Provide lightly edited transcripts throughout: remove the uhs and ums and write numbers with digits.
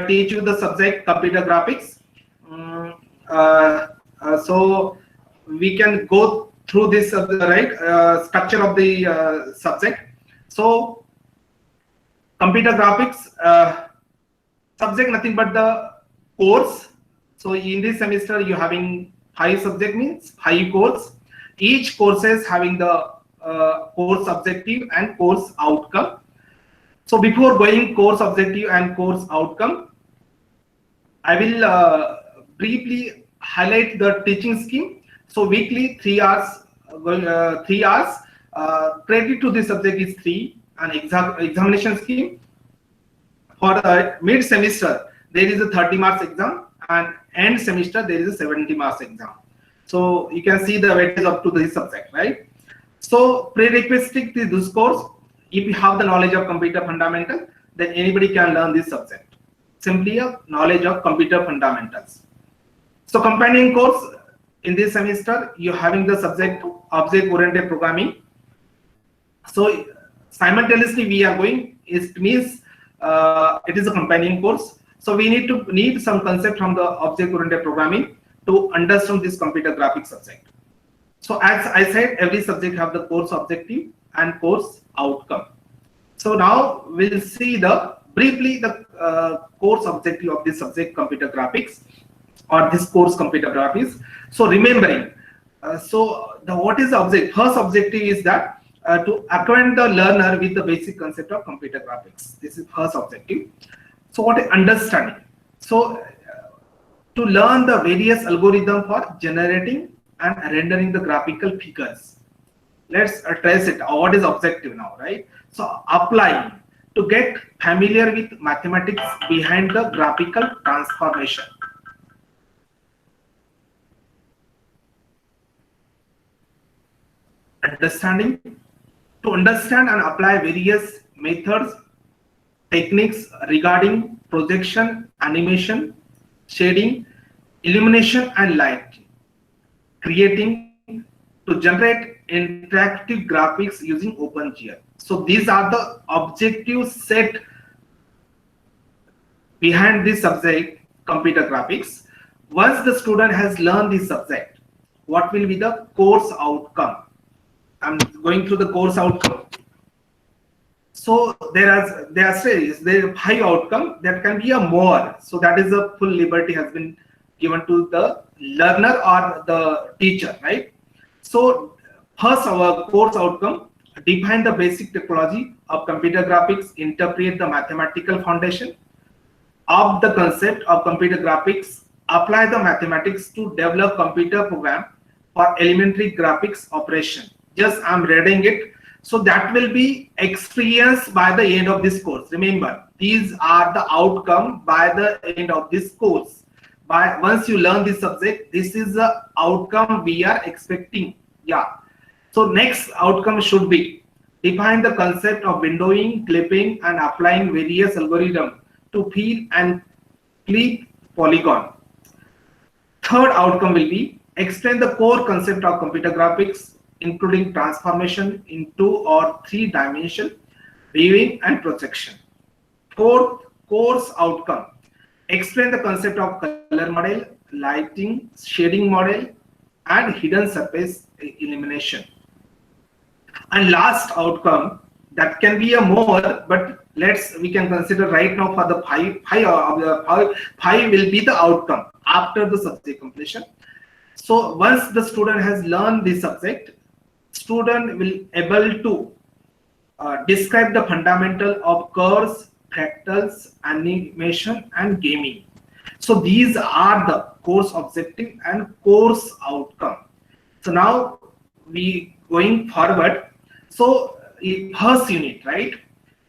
teach you the subject computer graphics. So we can go through this structure of the subject. So computer graphics subject nothing but the course. So in this semester you having 5 subject, means 5 course. Each courses having the course objective and course outcome. So before going course objective and course outcome, I will briefly highlight the teaching scheme. So weekly 3 hours, 3 hours. Credit to this subject is 3, and examination scheme. For the mid semester there is a 30 marks exam, and end semester there is a 70 marks exam. So you can see the weightage up to this subject, right? So prerequisite to this course, if you have the knowledge of computer fundamental, then anybody can learn this subject. Simply a knowledge of computer fundamentals. So companion course in this semester, you're having the subject object-oriented programming. So simultaneously we are going, it means it is a companion course. So we need some concept from the object-oriented programming to understand this computer graphics subject. So as I said, every subject have the course objective and course outcome. So now we'll see briefly the course objective of this subject computer graphics, or this course computer graphics. So remembering, what is the object? First objective is that to acquaint the learner with the basic concept of computer graphics. This is first objective. So what is understanding? So to learn the various algorithm for generating and rendering the graphical figures. Let's trace it. What is objective now, right? So applying, to get familiar with mathematics behind the graphical transformation. Understanding, to understand and apply various methods, techniques regarding projection, animation, shading, illumination and light, creating, to generate interactive graphics using OpenGL. So these are the objectives set behind this subject computer graphics. Once the student has learned this subject, what will be the course outcome? I'm going through the course outcome. So there are 5 outcome that can be a more. So that is a full liberty has been given to the learner or the teacher, right? So first, our course outcome: define the basic technology of computer graphics, interpret the mathematical foundation of the concept of computer graphics, apply the mathematics to develop computer program for elementary graphics operation. Just I'm reading it. So that will be experienced by the end of this course. Remember, these are the outcome by the end of this course. Once you learn this subject, this is the outcome we are expecting. Yeah. So next outcome should be define the concept of windowing, clipping, and applying various algorithms to fill and clip polygon. Third outcome will be explain the core concept of computer graphics, including transformation in 2 or 3 dimension, viewing and projection. Fourth course outcome: explain the concept of color model, lighting, shading model, and hidden surface illumination. And last outcome, that can be a more, but we can consider right now for the 5 will be the outcome after the subject completion. So once the student has learned this subject, student will able to describe the fundamental of curves, fractals, animation, and gaming. So these are the course objective and course outcome. So now we going forward. So first unit, right?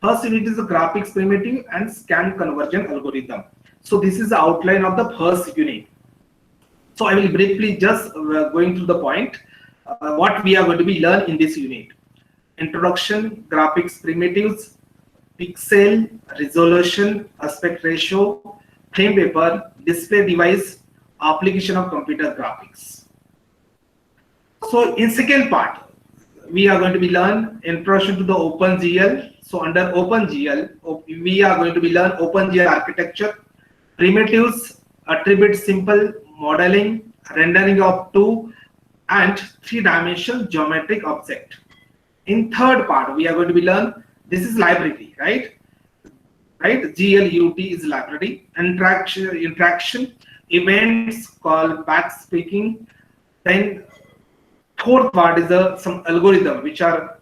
First unit is the graphics primitive and scan conversion algorithm. So this is the outline of the first unit. So I will briefly just going through the point. What we are going to be learn in this unit: introduction, graphics primitives, pixel, resolution, aspect ratio, frame paper, display device, application of computer graphics. So in second part, we are going to be learn introduction to the OpenGL. So under OpenGL, we are going to be learn OpenGL architecture, primitives, attribute simple modeling, rendering of 2 and 3-dimensional geometric object. In third part, we are going to be learn, this is library, right? GLUT is library, interaction, events called backspeaking. Then fourth part is some algorithm, which are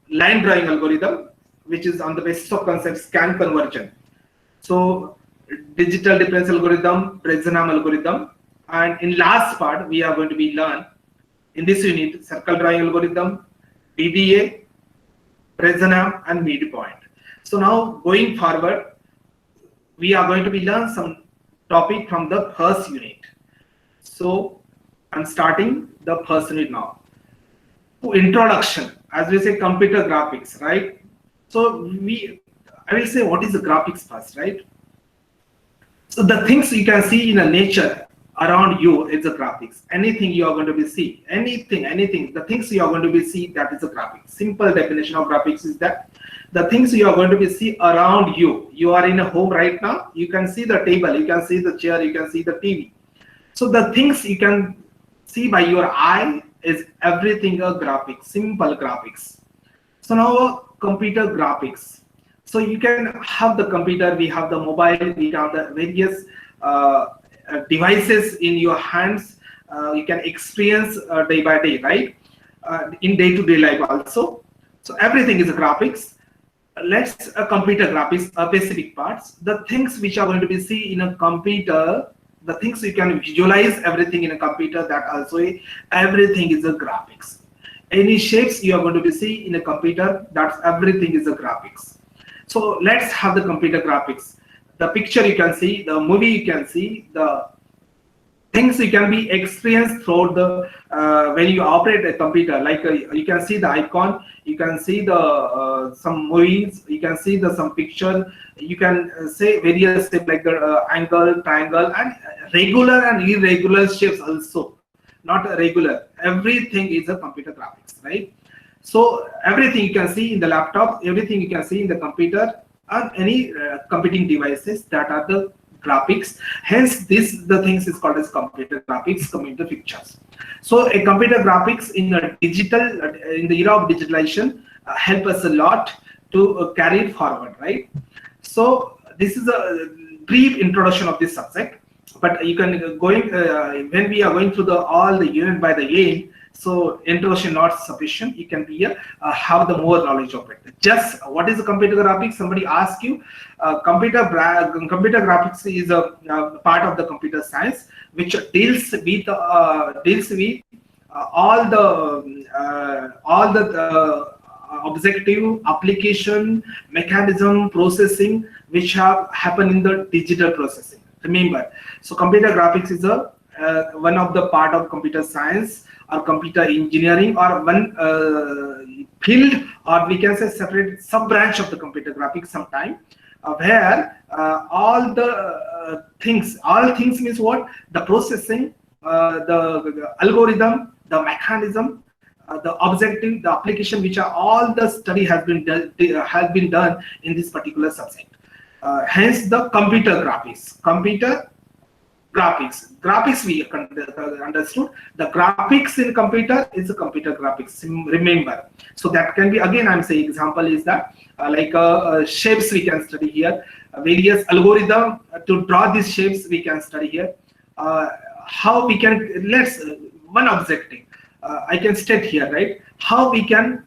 line drawing algorithm, which is on the basis of concept scan conversion. So digital difference algorithm, Bresenham algorithm, and in last part we are going to be learn in this unit circle drawing algorithm, PDA, Bresenham, and midpoint. So now going forward, we are going to be learn some topic from the first unit. So I'm starting the first unit now. Introduction, as we say, computer graphics, right? So I will say what is the graphics first, right? So the things you can see in a nature around you is the graphics. Anything you are going to be see, anything, the things you are going to be see, that is the graphics. Simple definition of graphics is that the things you are going to be see around you. You are in a home right now. You can see the table, you can see the chair, you can see the TV. So the things you can see by your eye is everything a graphics, simple graphics. So now computer graphics. So you can have the computer, we have the mobile, we have the various devices in your hands. You can experience day by day, right? In day-to-day life also. So everything is a graphics. Let's computer graphics, specific parts. The things which are going to be seen in a computer, the things you can visualize everything in a computer, that also everything is a graphics. Any shapes you are going to be see in a computer, that's everything is a graphics. So let's have the computer graphics. The picture you can see, the movie you can see, the things you can be experienced throughout the when you operate a computer. Like you can see the icon, you can see the some movies, you can see the some picture, you can say various shapes like the angle, triangle, and regular and irregular shapes also. Not regular. Everything is a computer graphics, right? So everything you can see in the laptop, everything you can see in the computer, and any computing devices, that are the graphics. Hence the things is called as computer graphics, computer pictures. So a computer graphics in a digital, in the era of digitalization, help us a lot to carry it forward, right? So this is a brief introduction of this subject, but you can going when we are going through all the unit by the end. So introduction not sufficient. You can be have the more knowledge of it. Just what is the computer graphics? Somebody asks you. Computer graphics is a part of the computer science which deals with all the objective application mechanism processing which have happened in the digital processing. Remember, so computer graphics is a one of the part of computer science or computer engineering, or one field, or we can say separate sub branch of the computer graphics sometime, where all things means what? The processing, the algorithm, the mechanism, the objective, the application, which are all the study has been done in this particular subject. Hence the computer graphics. Graphics we understood. The graphics in computer is a computer graphics. Remember, so that can be, again I'm saying example is that like shapes we can study here, various algorithm to draw these shapes we can study here. How we can, let's one objective I can state here, right? How we can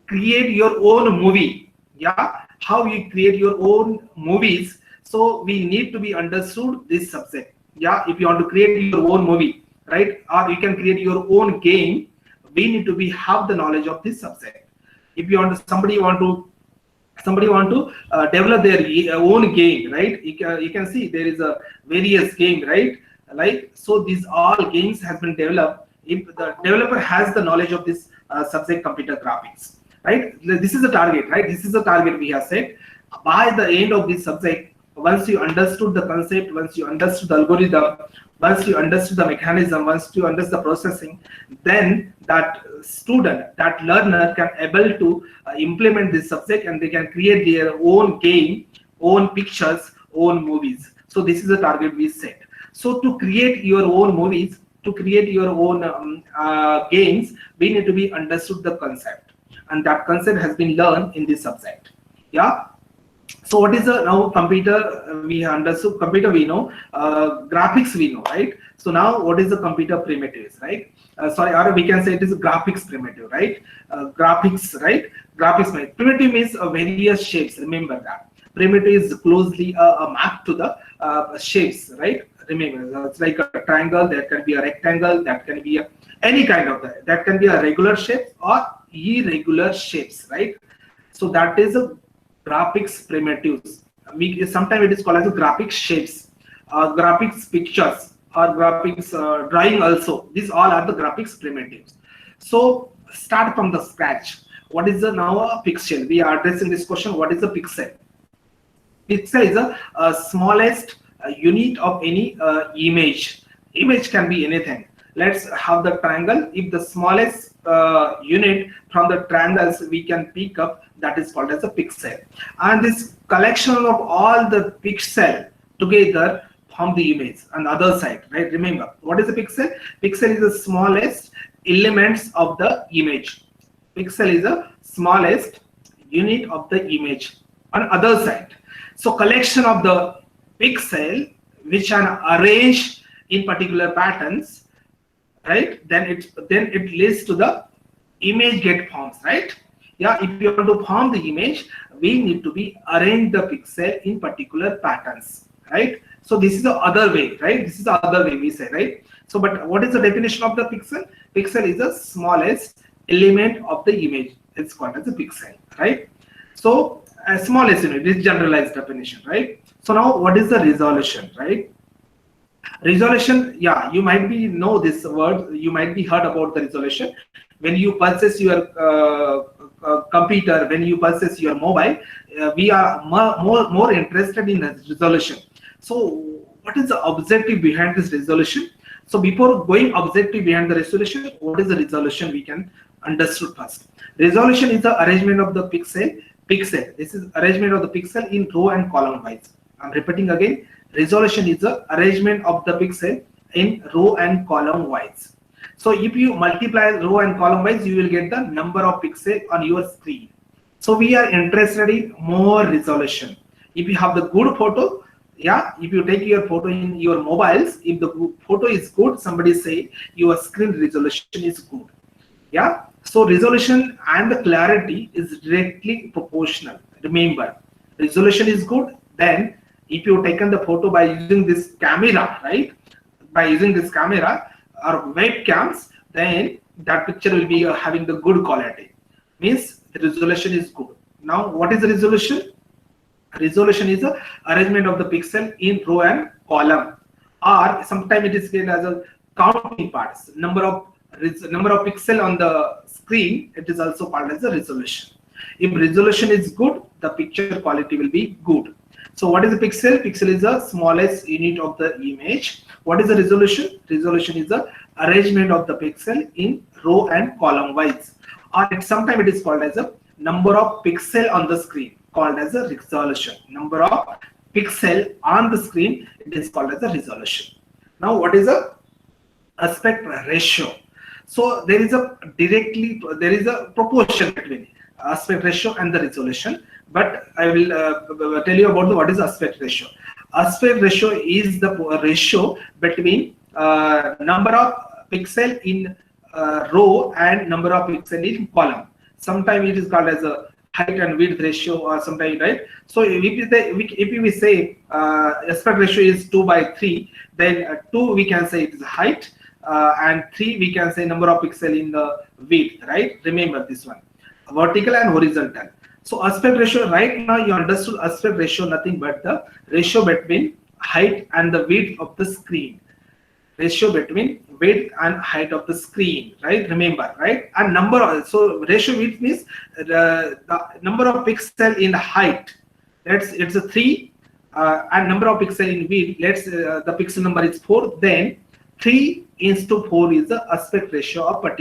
create your own movie, yeah? How you create your own movies. So we need to be understood this subject. Yeah, if you want to create your own movie, right, or you can create your own game, we need to have the knowledge of this subject. If you want to, somebody want to develop their own game, right? You can see there is a various game, right? Like, so these all games has been developed if the developer has the knowledge of this subject, computer graphics, right? This is the target, right? This is the target we have set. By the end of this subject, once you understood the concept, once you understood the algorithm, once you understood the mechanism, once you understood the processing, then that student, that learner can able to implement this subject, and they can create their own game, own pictures, own movies. So this is the target we set. So to create your own movies, to create your own games, we need to be understood the concept, and that concept has been learned in this subject. Yeah. So what is the now computer? We understood computer, we know, graphics we know, right? So now what is the computer primitives, right? Sorry, or we can say it is graphics primitive, right? Graphics, right? Graphics primitive means various shapes. Remember that primitive is closely a map to the shapes, right? Remember, it's like a triangle. That can be a rectangle. That can be any kind of that can be a regular shape or irregular shapes, right? So that is a graphics primitives. Sometimes it is called as a graphics shapes, graphics pictures, or graphics drawing also. These all are the graphics primitives. So start from the scratch. What is the now a pixel? We are addressing this question. What is a pixel? Pixel is a smallest unit of any image. Image can be anything. Let's have the triangle. If the smallest unit from the triangles we can pick up, that is called as a pixel. And this collection of all the pixel together form the image on the other side, right? Remember, what is a pixel? Pixel is the smallest elements of the image. Pixel is the smallest unit of the image on other side. So collection of the pixel which are arranged in particular patterns, right? Then it leads to the image get forms, right? Yeah, if you want to form the image, we need to be arrange the pixel in particular patterns, right? So this is the other way, right? This is the other way we say, right? So but what is the definition of the pixel? Pixel is the smallest element of the image. It's called as a pixel, right? So smallest unit is generalized definition, right? So now what is the resolution, right? Resolution, yeah, you might be know this word, you might be heard about the resolution. When you purchase your computer, when you purchase your mobile, we are more interested in resolution. So what is the objective behind this resolution? So before going objective behind the resolution, what is the resolution we can understood first. Resolution is the arrangement of the pixel. This is arrangement of the pixel in row and column wise. I'm repeating again. Resolution is the arrangement of the pixel in row and column wise. So if you multiply row and column wise, you will get the number of pixels on your screen. So we are interested in more resolution. If you have the good photo, yeah, if you take your photo in your mobiles, if the photo is good, somebody say your screen resolution is good. Yeah, so resolution and the clarity is directly proportional. Remember, resolution is good, then if you taken the photo by using this camera, right, by using this camera or webcams, then that picture will be having the good quality, means the resolution is good. Now what is the resolution? Resolution is the arrangement of the pixel in row and column, or sometimes it is given as a counting parts, number of pixel on the screen. It is also called as a resolution. If resolution is good, the picture quality will be good. So what is the pixel? Pixel is the smallest unit of the image. What is the resolution? Resolution is the arrangement of the pixel in row and column wise, or sometimes it is called as a number of pixel on the screen, called as a resolution. Number of pixel on the screen, it is called as a resolution. Now what is a aspect ratio? So there is a proportion between aspect ratio and the resolution, but I will tell you about what is aspect ratio. Aspect ratio is the ratio between number of pixel in row and number of pixel in column. Sometimes it is called as a height and width ratio, or sometimes, right? So if we say aspect ratio is 2/3, then 2 we can say it is height, and 3 we can say number of pixel in the width, right? Remember this one, vertical and horizontal. So aspect ratio, right now you understood aspect ratio, nothing but the ratio between height and the width of the screen. Ratio between width and height of the screen, right? Remember, right? And number, so ratio width means the number of pixel in height. It's a 3, and number of pixel in width, let's the pixel number is 4, then 3:4 is the aspect ratio of particular